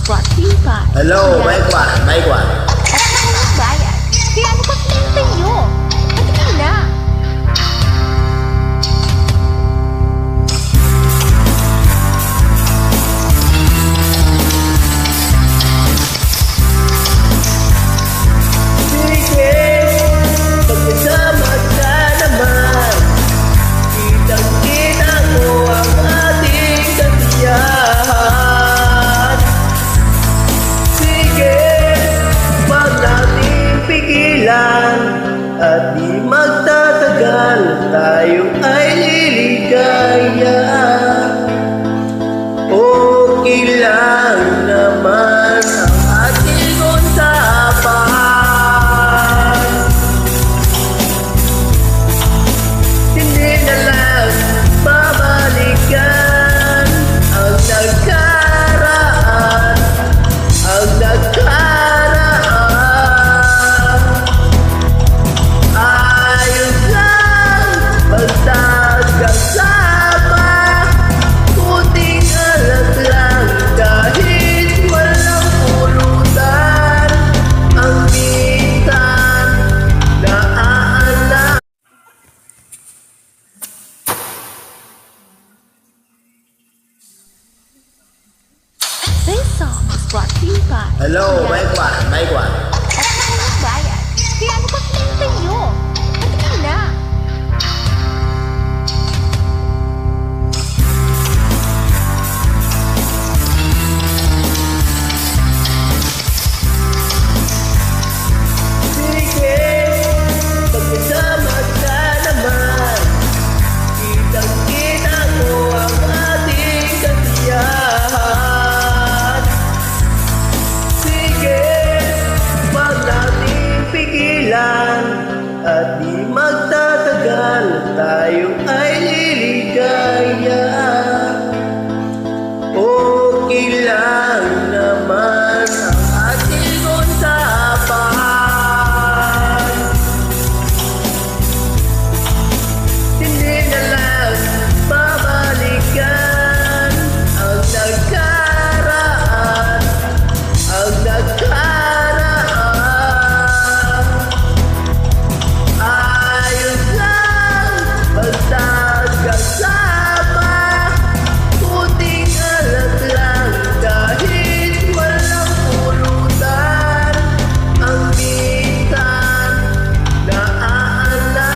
brought to you by Hello, may kwan. At ng bayan. Kaya ano ba't nintay nyo? Pati na! Sige, pagkasama ka naman, kitang-kita mo ang ating kasiyahan. Sige, wag nating pigilan at di magtatagal, tayo ay liligaya. Okay lang naman ang ating usapan. Hindi na lang babalikan ang nagkaraan, ang nagkaraan. Ayos lang basta kasama, puting alat lang kahit walang pulutan. Ang minsan naaalala. This song is brought to you by Hello, may kwan. At ng bayan. Kaya ano ba't nintay nyo? Pati na! Sige, pagkasama ka naman, kitang-kita mo ang ating kasiyahan. Sige, wag nating pigilan at di magtatagal.